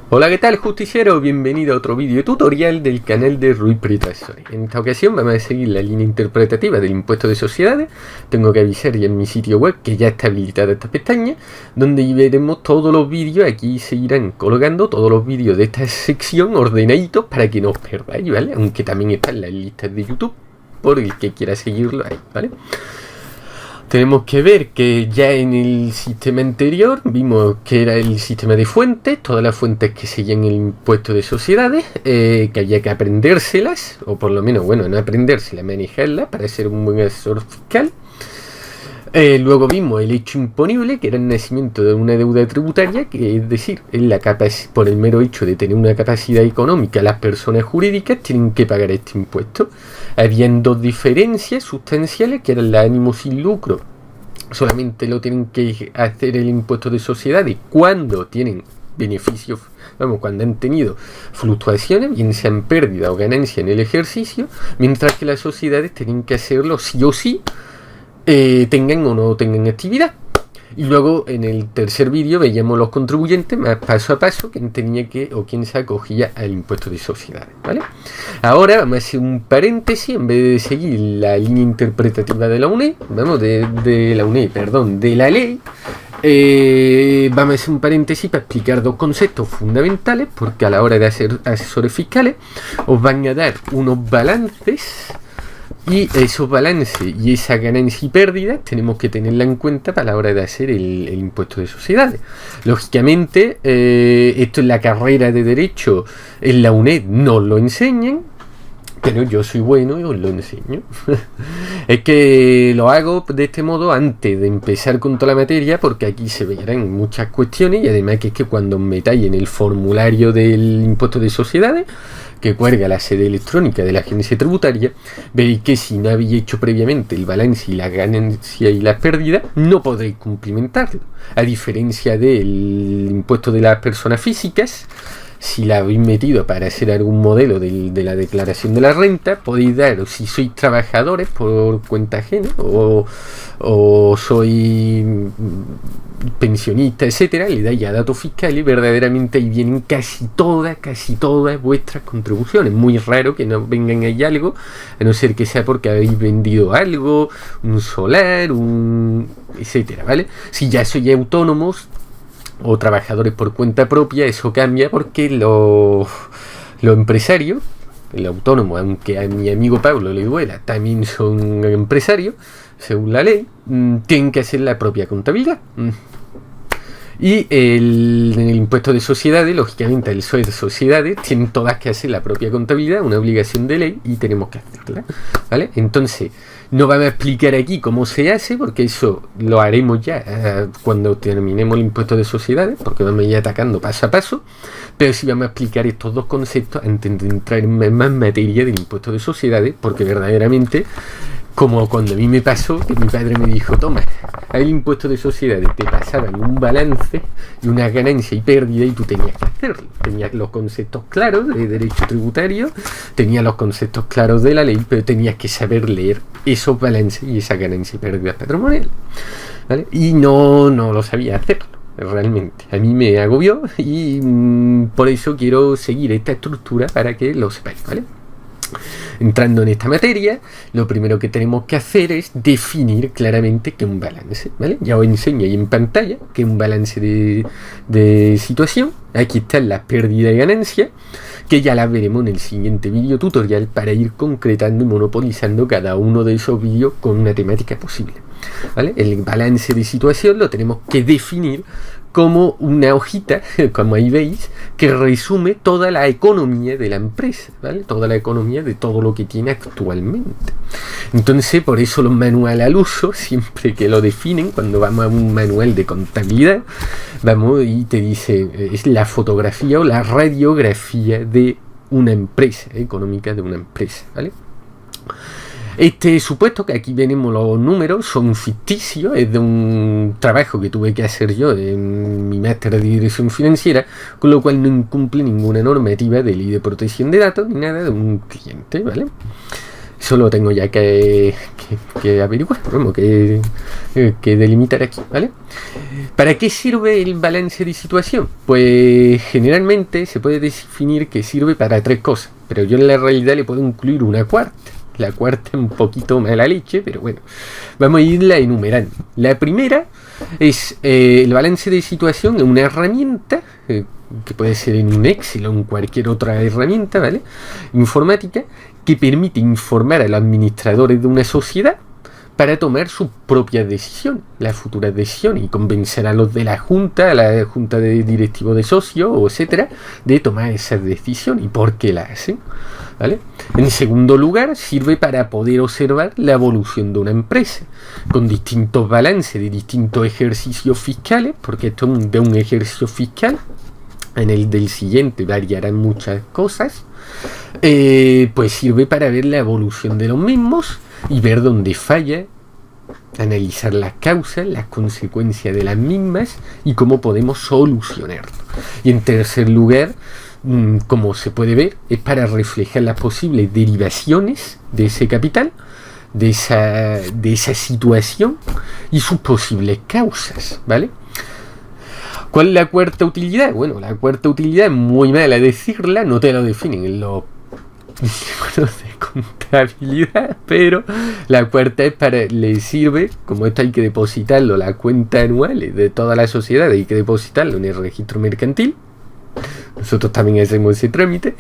Hola, ¿qué tal, justiciero? Bienvenido a otro vídeo tutorial del canal de Rui Prieto Asesores. En esta ocasión vamos a seguir la línea interpretativa del impuesto de sociedades. Tengo que avisar ya en mi sitio web que ya está habilitada esta pestaña, donde veremos todos los vídeos. Aquí se irán colocando todos los vídeos de esta sección ordenaditos para que no os perdáis, ¿vale? Aunque también están las listas de YouTube por el que quiera seguirlo ahí, ¿vale? Tenemos que ver que ya en el sistema anterior vimos que era el sistema de fuentes, todas las fuentes que seguían el impuesto de sociedades, que había que aprendérselas, o por lo menos, bueno, no aprendérselas, manejarlas para ser un buen asesor fiscal. Luego vimos el hecho imponible, que era el nacimiento de una deuda tributaria, que es decir, por el mero hecho de tener una capacidad económica, las personas jurídicas tienen que pagar este impuesto. Habían dos diferencias sustanciales, que eran el ánimo sin lucro. Solamente lo tienen que hacer el impuesto de sociedades cuando tienen beneficios, cuando han tenido fluctuaciones, bien sean pérdida o ganancia en el ejercicio, mientras que las sociedades tienen que hacerlo sí o sí, tengan o no tengan actividad. Y luego en el tercer vídeo veíamos los contribuyentes más paso a paso, quién tenía que o quién se acogía al impuesto de sociedades, ¿vale? Ahora vamos a hacer un paréntesis, en vez de seguir la línea interpretativa de la UNED, de la ley. Vamos a hacer un paréntesis para explicar dos conceptos fundamentales, porque a la hora de hacer asesores fiscales os van a dar unos balances. Y esos balances y esa ganancia y pérdida tenemos que tenerla en cuenta para la hora de hacer el impuesto de sociedades. Lógicamente, esto en la carrera de Derecho en la UNED no lo enseñan, pero yo soy bueno y os lo enseño. Es que lo hago de este modo antes de empezar con toda la materia, porque aquí se verán muchas cuestiones y además que es que cuando metáis en el formulario del impuesto de sociedades, que cuelga la sede electrónica de la agencia tributaria, veréis que si no habéis hecho previamente el balance y la ganancia y la pérdida, no podréis cumplimentarlo. A diferencia del impuesto de las personas físicas, si la habéis metido para hacer algún modelo de la declaración de la renta, podéis dar, o si sois trabajadores por cuenta ajena, o sois pensionista, etcétera, le dais a datos fiscales y verdaderamente ahí vienen casi todas vuestras contribuciones. Muy raro que no vengan ahí algo, a no ser que sea porque habéis vendido algo, un solar, etcétera, ¿vale? Si ya sois autónomos o trabajadores por cuenta propia, eso cambia, porque los empresarios, el autónomo, aunque a mi amigo Pablo le duela, también son empresarios, según la ley, tienen que hacer la propia contabilidad. Y en el impuesto de sociedades, lógicamente el SOE de sociedades, tienen todas que hacer la propia contabilidad, una obligación de ley, y tenemos que hacerla, ¿vale? Entonces, no vamos a explicar aquí cómo se hace, porque eso lo haremos ya cuando terminemos el impuesto de sociedades, porque vamos a ir atacando paso a paso, pero sí vamos a explicar estos dos conceptos antes de entrar en más materia del impuesto de sociedades, porque verdaderamente, como cuando a mí me pasó, que mi padre me dijo, toma, el impuesto de sociedades, te pasaban un balance y una ganancia y pérdida y tú tenías que hacerlo. Tenías los conceptos claros de derecho tributario, tenías los conceptos claros de la ley, pero tenías que saber leer esos balances y esa ganancia y pérdida patrimonial, ¿vale? Y no lo sabía hacerlo, realmente. A mí me agobió y por eso quiero seguir esta estructura para que lo sepáis, ¿vale? Entrando en esta materia, lo primero que tenemos que hacer es definir claramente qué es un balance, ¿vale? Ya os enseño ahí en pantalla que es un balance de situación. Aquí están las pérdidas y ganancias, que ya las veremos en el siguiente vídeo tutorial para ir concretando y monopolizando cada uno de esos vídeos con una temática posible, ¿vale? El balance de situación lo tenemos que definir como una hojita, como ahí veis, que resume toda la economía de la empresa, ¿vale? Toda la economía de todo lo que tiene actualmente. Entonces, por eso los manuales al uso, siempre que lo definen, cuando vamos a un manual de contabilidad, vamos y te dice, es la fotografía o la radiografía de una empresa, económica de una empresa, ¿vale? Este supuesto, que aquí venimos los números, son ficticios, es de un trabajo que tuve que hacer yo en mi máster de dirección financiera, con lo cual no incumple ninguna normativa de ley de protección de datos ni nada de un cliente, ¿vale? Eso lo tengo ya que averiguar, que delimitar aquí, ¿vale? ¿Para qué sirve el balance de situación? Pues generalmente se puede definir que sirve para 3 cosas, pero yo en la realidad le puedo incluir una cuarta. La cuarta es un poquito mala leche, pero bueno, vamos a irla enumerando. La primera es el balance de situación, es una herramienta que puede ser en un Excel o en cualquier otra herramienta, ¿vale? Informática, que permite informar a los administradores de una sociedad para tomar sus propias decisiones, las futuras decisiones, y convencer a los de la junta, a la junta de directivos de socios, etcétera, de tomar esas decisiones y por qué las hacen, ¿vale? En segundo lugar, sirve para poder observar la evolución de una empresa, con distintos balances de distintos ejercicios fiscales, porque esto es de un ejercicio fiscal. En el del siguiente variarán muchas cosas. Pues sirve para ver la evolución de los mismos y ver dónde falla, analizar las causas, las consecuencias de las mismas y cómo podemos solucionarlo. Y en tercer lugar, como se puede ver, es para reflejar las posibles derivaciones de ese capital, de esa situación y sus posibles causas, ¿vale? ¿Cuál es la cuarta utilidad? Bueno, la cuarta utilidad es muy mala decirla, no te lo definen en los libros de contabilidad, pero la cuarta es le sirve, como esto hay que depositarlo, la cuenta anual de toda la sociedad, hay que depositarlo en el registro mercantil. Nosotros también hacemos ese trámite.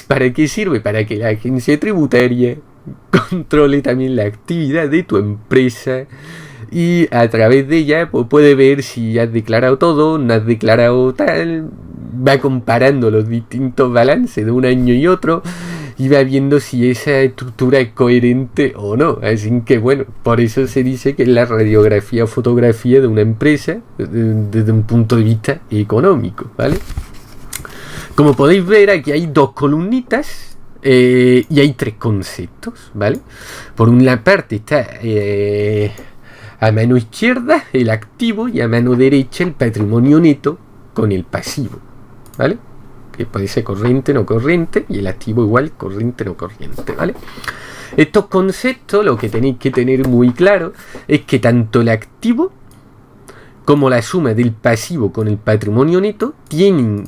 ¿Para qué sirve? Para que la agencia tributaria controle también la actividad de tu empresa y a través de ella pues, puede ver si has declarado todo, no has declarado tal, va comparando los distintos balances de un año y otro y va viendo si esa estructura es coherente o no. Así que bueno, por eso se dice que es la radiografía o fotografía de una empresa desde un punto de vista económico, ¿vale? Como podéis ver, aquí hay 2 columnitas y hay 3 conceptos, ¿vale? Por una parte está a mano izquierda el activo y a mano derecha el patrimonio neto con el pasivo, ¿vale? Que puede ser corriente, no corriente, y el activo igual corriente, no corriente, ¿vale? Estos conceptos, lo que tenéis que tener muy claro es que tanto el activo como la suma del pasivo con el patrimonio neto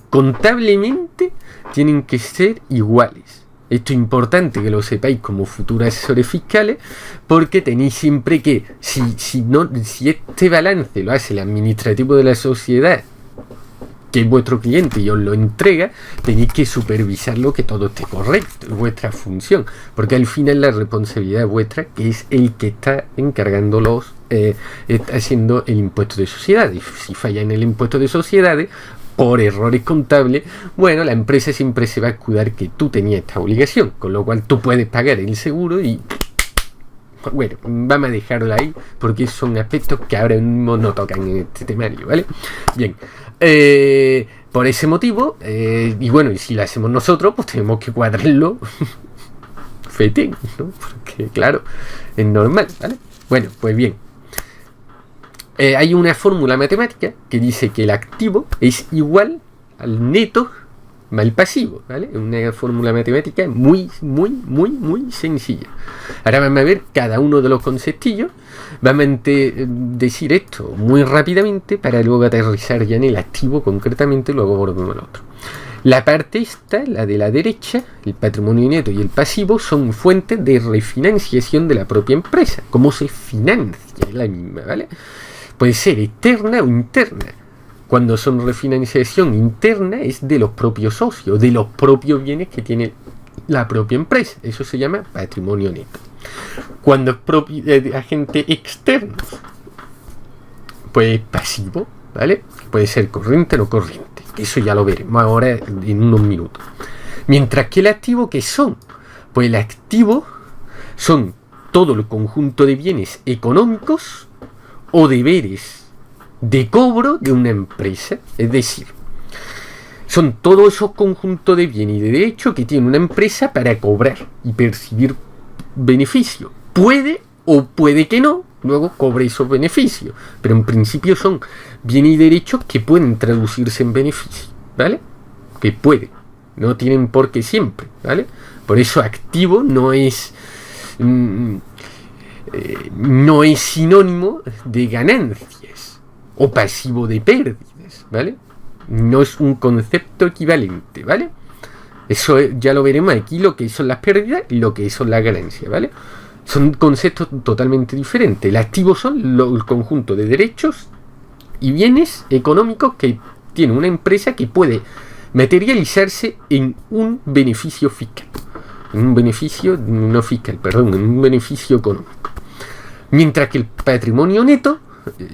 contablemente tienen que ser iguales. Esto es importante que lo sepáis como futuros asesores fiscales, porque tenéis siempre que, si este balance lo hace el administrativo de la sociedad, que es vuestro cliente y os lo entrega, tenéis que supervisarlo, que todo esté correcto, es vuestra función, porque al final la responsabilidad es vuestra, que es el que está encargando está haciendo el impuesto de sociedades. Si falla en el impuesto de sociedades por errores contables, bueno, la empresa siempre se va a escudar que tú tenías esta obligación, con lo cual tú puedes pagar el seguro y bueno, vamos a dejarlo ahí porque son aspectos que ahora mismo no tocan en este temario, ¿vale? Bien, por ese motivo, y bueno, y si lo hacemos nosotros, pues tenemos que cuadrarlo fetén, ¿no? Porque claro, es normal, ¿vale? Bueno, pues bien, hay una fórmula matemática que dice que el activo es igual al neto más el pasivo, ¿vale? Una fórmula matemática muy sencilla. Ahora vamos a ver cada uno de los conceptillos. Vamos a decir esto muy rápidamente para luego aterrizar ya en el activo concretamente, luego volvemos al otro. La parte esta, la de la derecha, el patrimonio neto y el pasivo, son fuentes de refinanciación de la propia empresa. ¿Cómo se financia? Es la misma, ¿vale? Puede ser externa o interna. Cuando son refinanciación interna es de los propios socios, de los propios bienes que tiene la propia empresa. Eso se llama patrimonio neto. Cuando es de agente externo, pues pasivo, ¿vale? Puede ser corriente o no corriente. Eso ya lo veremos ahora en unos minutos. Mientras que el activo, ¿qué son? Pues el activo son todo el conjunto de bienes económicos o deberes de cobro de una empresa, es decir, son todos esos conjuntos de bienes y de derechos que tiene una empresa para cobrar y percibir beneficios. Puede o puede que no, luego cobre esos beneficios, pero en principio son bienes y derechos que pueden traducirse en beneficios, ¿vale? Que puede. no tienen por qué siempre, ¿vale? Por eso activo no es sinónimo de ganancias o pasivo de pérdidas, ¿vale? No es un concepto equivalente, ¿vale? Eso ya lo veremos aquí, lo que son las pérdidas y lo que son las ganancias, ¿vale? Son conceptos totalmente diferentes. El activo son el conjunto de derechos y bienes económicos que tiene una empresa que puede materializarse en un beneficio fiscal. En un beneficio, no fiscal, perdón, en un beneficio económico. Mientras que el patrimonio neto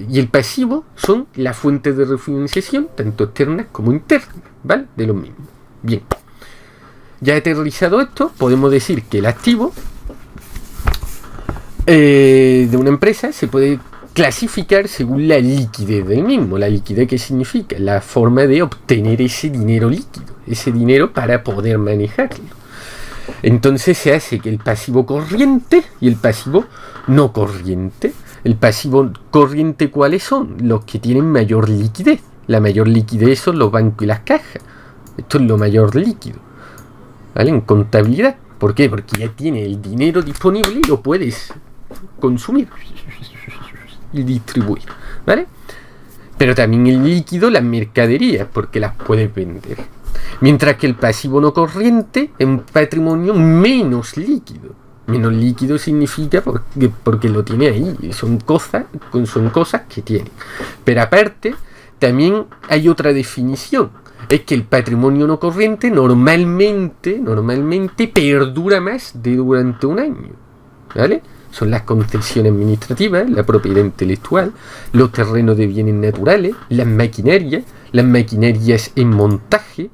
y el pasivo son las fuentes de refinanciación, tanto externas como internas, ¿vale? De lo mismo. Bien. Ya aterrizado esto, podemos decir que el activo de una empresa se puede clasificar según la liquidez del mismo. La liquidez, ¿qué significa? La forma de obtener ese dinero líquido, ese dinero para poder manejarlo. Entonces se hace que el pasivo corriente y el pasivo no corriente. El pasivo corriente, ¿cuáles son? Los que tienen mayor liquidez. La mayor liquidez son los bancos y las cajas. Esto es lo mayor líquido, ¿vale? En contabilidad. ¿Por qué? Porque ya tiene el dinero disponible y lo puedes consumir y distribuir, ¿vale? Pero también el líquido, las mercaderías, porque las puedes vender. Mientras que el pasivo no corriente es un patrimonio menos líquido. Menos líquido significa porque lo tiene ahí. Son cosas que tiene. Pero aparte, también hay otra definición. Es que el patrimonio no corriente normalmente perdura más de durante un año, ¿vale? Son las concesiones administrativas, la propiedad intelectual, los terrenos de bienes naturales, las maquinarias en montaje,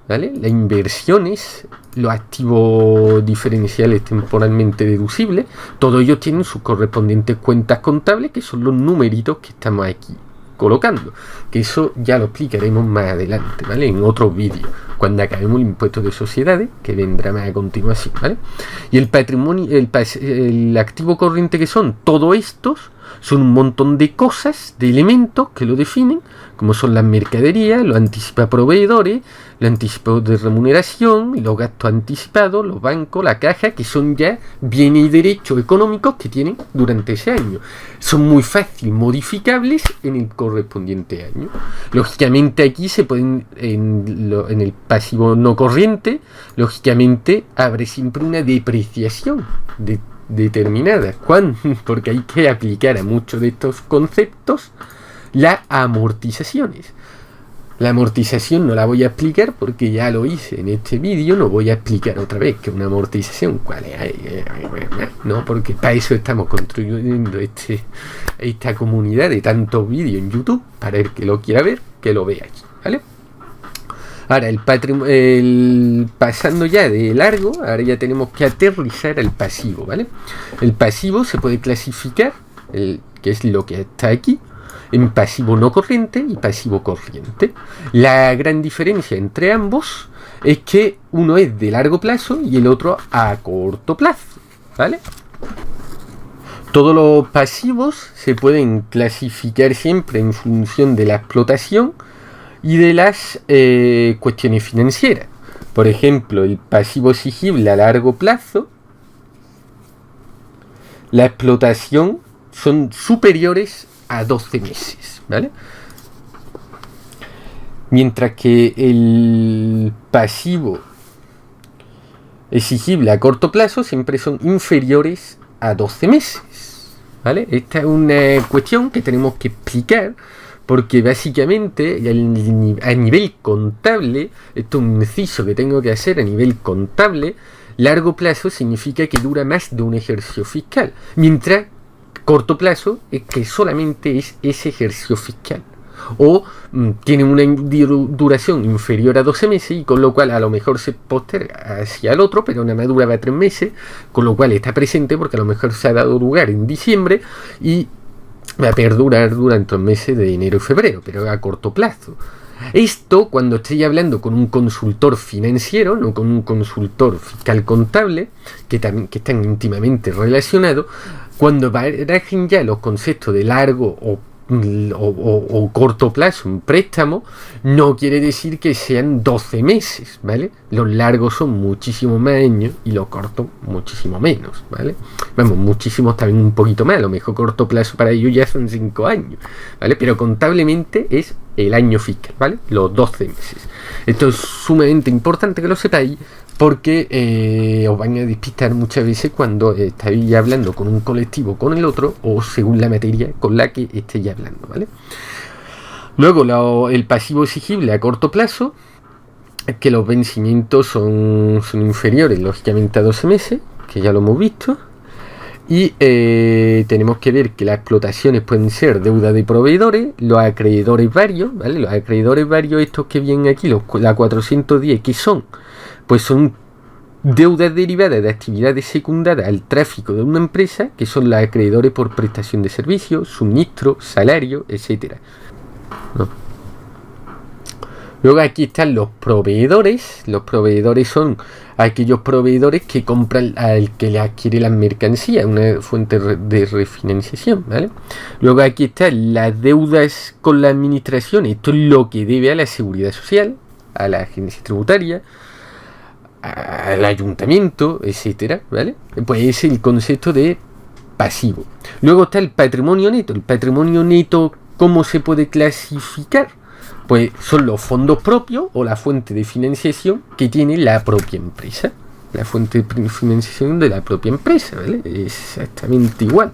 ¿vale? Las inversiones, los activos diferenciales temporalmente deducibles, todos ellos tienen sus correspondientes cuentas contables, que son los numeritos que estamos aquí colocando, que eso ya lo explicaremos más adelante, ¿vale? En otros vídeos, cuando acabemos el impuesto de sociedades, que vendrá más a continuación, ¿vale? Y el patrimonio, el activo corriente, que son todos estos, son un montón de cosas, de elementos que lo definen, como son las mercaderías, los anticipados proveedores, los anticipados de remuneración, los gastos anticipados, los bancos, la caja, que son ya bienes y derechos económicos que tienen durante ese año. Son muy fácil modificables en el correspondiente año. Lógicamente aquí se pueden, en el pasivo no corriente, lógicamente habrá siempre una depreciación determinada. ¿Cuándo? Porque hay que aplicar a muchos de estos conceptos las amortizaciones. La amortización no la voy a explicar porque ya lo hice en este vídeo, no voy a explicar otra vez que una amortización, cuál es, no, porque para eso estamos construyendo esta comunidad de tantos vídeos en YouTube, para el que lo quiera ver, que lo vea aquí, ¿vale? Ahora, pasando ya de largo, ahora ya tenemos que aterrizar al pasivo, ¿vale? El pasivo se puede clasificar, que es lo que está aquí, en pasivo no corriente y pasivo corriente. La gran diferencia entre ambos es que uno es de largo plazo y el otro a corto plazo, ¿vale? Todos los pasivos se pueden clasificar siempre en función de la explotación y de las cuestiones financieras. Por ejemplo, el pasivo exigible a largo plazo, la explotación son superiores a 12 meses, ¿vale? Mientras que el pasivo exigible a corto plazo siempre son inferiores a 12 meses, ¿vale? Esta es una cuestión que tenemos que explicar, porque básicamente a nivel contable, esto es un inciso que tengo que hacer a nivel contable, largo plazo significa que dura más de un ejercicio fiscal, mientras corto plazo es que solamente es ese ejercicio fiscal, o tiene una duración inferior a 12 meses y con lo cual a lo mejor se posterga hacia el otro, pero una madura va a 3 meses, con lo cual está presente porque a lo mejor se ha dado lugar en diciembre y va a perdurar durante los meses de enero y febrero, pero a corto plazo. Esto cuando estoy hablando con un consultor financiero, no con un consultor fiscal contable, que están íntimamente relacionados, cuando barajen ya los conceptos de largo o o corto plazo, un préstamo, no quiere decir que sean 12 meses, ¿vale? Los largos son muchísimo más años y los cortos muchísimo menos, ¿vale? Vamos, muchísimos también un poquito más, a lo mejor corto plazo para ellos ya son 5 años, ¿vale? Pero contablemente es el año fiscal, ¿vale? Los 12 meses. Esto es sumamente importante que lo sepáis, porque os van a despistar muchas veces cuando estáis hablando con un colectivo con el otro o según la materia con la que estéis hablando, ¿vale? Luego el pasivo exigible a corto plazo, es que los vencimientos son inferiores lógicamente a 12 meses, que ya lo hemos visto. Y tenemos que ver que las explotaciones pueden ser deuda de proveedores, los acreedores varios, ¿vale? Los acreedores varios, estos que vienen aquí, la 410, ¿qué son? Pues son deudas derivadas de actividades secundarias al tráfico de una empresa, que son los acreedores por prestación de servicios, suministro, salario, etcétera. ¿No? Luego aquí están los proveedores. Los proveedores son aquellos proveedores que compran al que le adquiere las mercancías, una fuente de refinanciación, ¿vale? Luego aquí están las deudas con la administración. Esto es lo que debe a la seguridad social, a la agencia tributaria, al ayuntamiento, etcétera, ¿vale? Pues es el concepto de pasivo. Luego está el patrimonio neto. El patrimonio neto, ¿cómo se puede clasificar? Pues son los fondos propios o la fuente de financiación que tiene la propia empresa. La fuente de financiación de la propia empresa, ¿vale? Exactamente igual.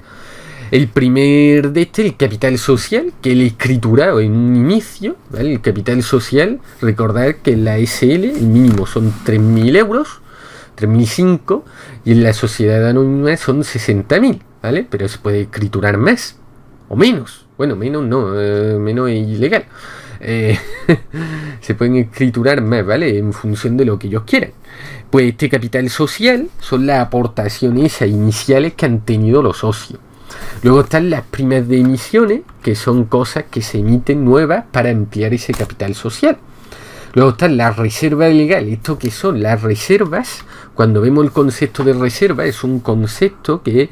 El primer de el capital social, que el escriturado en un inicio, ¿vale? El capital social, recordad que en la SL el mínimo son 3.000 euros, 3.005, y en la sociedad anónima son 60.000, ¿vale? Pero se puede escriturar más o menos. Bueno, menos no, menos es ilegal. Se pueden escriturar más, ¿vale? En función de lo que ellos quieran. Pues este capital social son las aportaciones iniciales que han tenido los socios. Luego están las primas de emisiones, que son cosas que se emiten nuevas para ampliar ese capital social. Luego están las reservas legales. ¿Esto qué son? Las reservas, cuando vemos el concepto de reserva, es un concepto que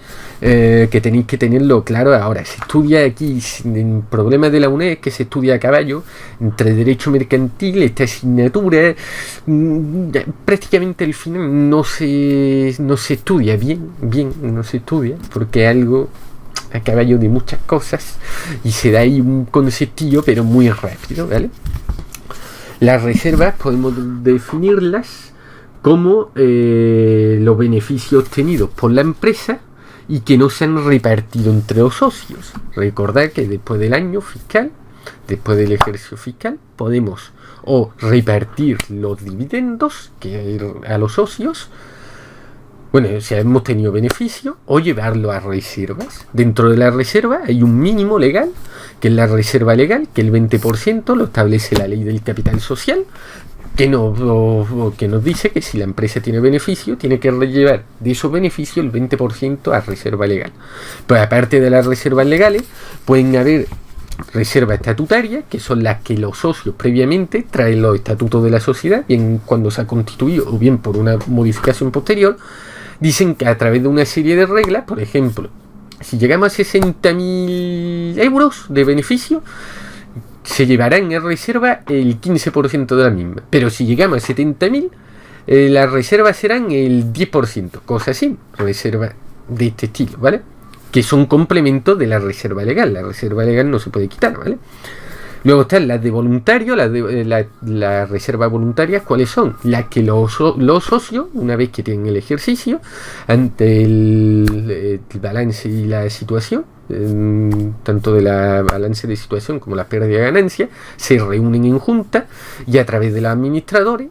tenéis que tenerlo claro ahora. Se estudia aquí, en problemas de la UNED, que se estudia a caballo, entre derecho mercantil, esta asignatura, prácticamente al final no se estudia bien, no se estudia, porque es algo a caballo de muchas cosas, y se da ahí un conceptillo, pero muy rápido, ¿vale? Las reservas podemos definirlas como los beneficios obtenidos por la empresa y que no se han repartido entre los socios. Recordad que después del año fiscal, después del ejercicio fiscal, podemos o repartir los dividendos a los socios, bueno, si hemos tenido beneficio, o llevarlo a reservas. Dentro de la reserva hay un mínimo legal, que es la reserva legal, que el 20% lo establece la ley del capital social, que nos dice que si la empresa tiene beneficio, tiene que llevar de esos beneficios el 20% a reserva legal. Pues aparte de las reservas legales, pueden haber reservas estatutarias, que son las que los socios previamente traen los estatutos de la sociedad, bien cuando se ha constituido o bien por una modificación posterior. Dicen que a través de una serie de reglas, por ejemplo, si llegamos a 60.000 euros de beneficio, se llevarán en reserva el 15% de la misma. Pero si llegamos a 70.000, las reservas serán el 10%, cosas así, reservas de este estilo, ¿vale? Que son complementos de la reserva legal. La reserva legal no se puede quitar, ¿vale? Luego están las de voluntario, las reservas voluntarias. ¿Cuáles son? Las que los socios, una vez que tienen el ejercicio, ante el balance y la situación, tanto de la balance de situación como la pérdida de ganancia, se reúnen en junta y a través de los administradores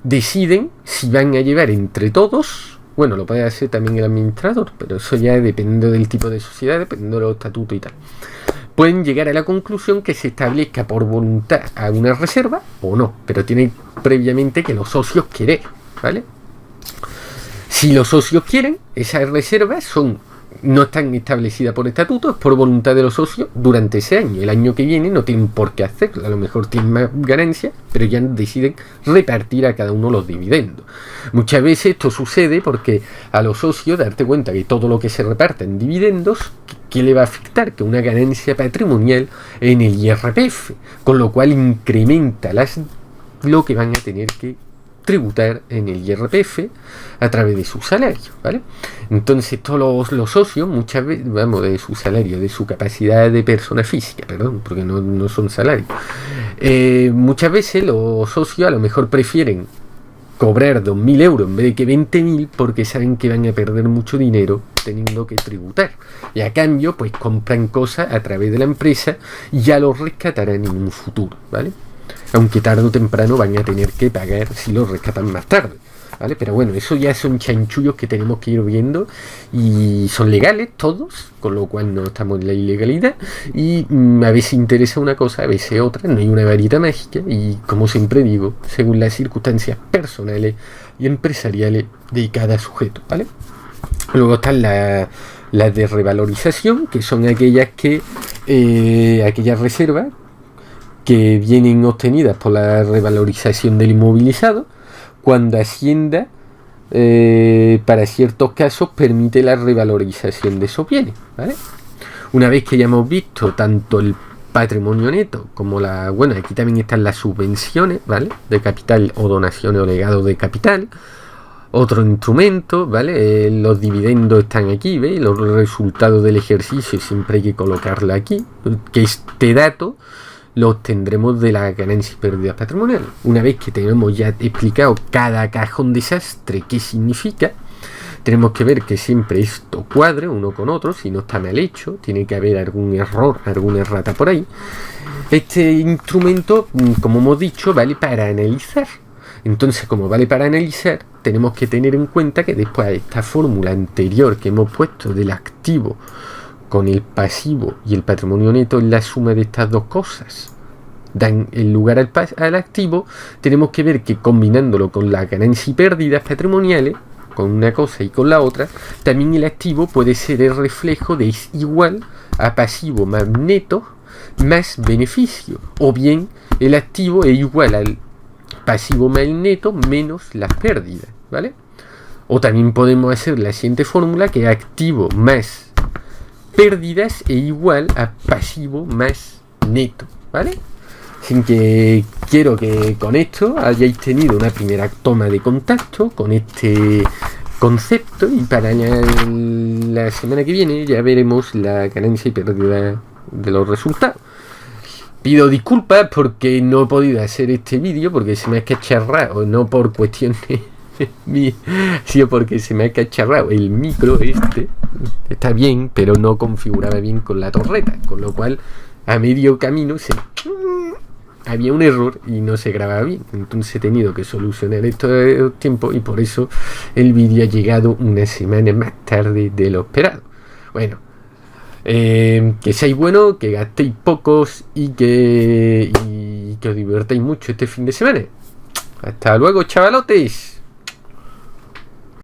deciden si van a llevar entre todos. Bueno, lo puede hacer también el administrador, pero eso ya depende del tipo de sociedad, dependiendo de los estatutos y tal. Pueden llegar a la conclusión que se establezca por voluntad a una reserva o no, pero tiene previamente que los socios quieren, ¿vale? Si los socios quieren, esas reservas son no están establecidas por estatuto, es por voluntad de los socios durante ese año. El año que viene no tienen por qué hacerlo, a lo mejor tienen más ganancias, pero ya deciden repartir a cada uno los dividendos. Muchas veces esto sucede porque a los socios, darte cuenta que todo lo que se reparte en dividendos, ¿qué le va a afectar? Que una ganancia patrimonial en el IRPF, con lo cual incrementa lo que van a tener que tributar en el IRPF a través de su salario, ¿vale? Entonces todos los socios muchas veces, vamos, de su salario, de su capacidad de persona física, perdón, porque no son salarios, muchas veces los socios a lo mejor prefieren cobrar 2.000 euros en vez de que 20.000 porque saben que van a perder mucho dinero teniendo que tributar, y a cambio pues compran cosas a través de la empresa y ya los rescatarán en un futuro, ¿vale? Aunque tarde o temprano van a tener que pagar si los rescatan más tarde, ¿vale? Pero bueno, eso ya son chanchullos que tenemos que ir viendo y son legales todos, con lo cual no estamos en la ilegalidad y a veces interesa una cosa, a veces otra, no hay una varita mágica y como siempre digo, según las circunstancias personales y empresariales de cada sujeto, ¿vale? Luego están las de revalorización, que son aquellas aquellas reservas que vienen obtenidas por la revalorización del inmovilizado, cuando Hacienda, para ciertos casos, permite la revalorización de esos bienes, ¿vale? Una vez que ya hemos visto tanto el patrimonio neto como bueno, aquí también están las subvenciones, ¿vale? De capital o donaciones o legados de capital. Otro instrumento, ¿vale? Los dividendos están aquí, ¿veis? Los resultados del ejercicio siempre hay que colocarla aquí, que este dato lo obtendremos de la ganancia y pérdida patrimonial. Una vez que tenemos ya explicado cada cajón desastre qué significa, tenemos que ver que siempre esto cuadre uno con otro, si no está mal hecho, tiene que haber algún error, alguna errata por ahí. Este instrumento, como hemos dicho, vale para analizar. Entonces, como vale para analizar, tenemos que tener en cuenta que después de esta fórmula anterior que hemos puesto del activo con el pasivo y el patrimonio neto es la suma de estas dos cosas, dan el lugar al activo, tenemos que ver que combinándolo con las ganancias y pérdidas patrimoniales, con una cosa y con la otra, también el activo puede ser el reflejo de es igual a pasivo más neto más beneficio, o bien el activo es igual al pasivo más neto menos las pérdidas, ¿vale? O también podemos hacer la siguiente fórmula, que es activo más pérdidas es igual a pasivo más neto, ¿vale? Así que quiero que con esto hayáis tenido una primera toma de contacto con este concepto, y para la semana que viene ya veremos la ganancia y pérdida de los resultados. Pido disculpas porque no he podido hacer este vídeo porque se me ha cacharrado, no por cuestiones sino porque se me ha cacharrado el micro está bien, pero no configuraba bien con la torreta, con lo cual a medio camino había un error y no se grababa bien. Entonces he tenido que solucionar esto tiempo y por eso el vídeo ha llegado una semana más tarde de lo esperado. Bueno, que seáis buenos, que gastéis pocos y que os divertáis mucho este fin de semana. Hasta luego, chavalotes.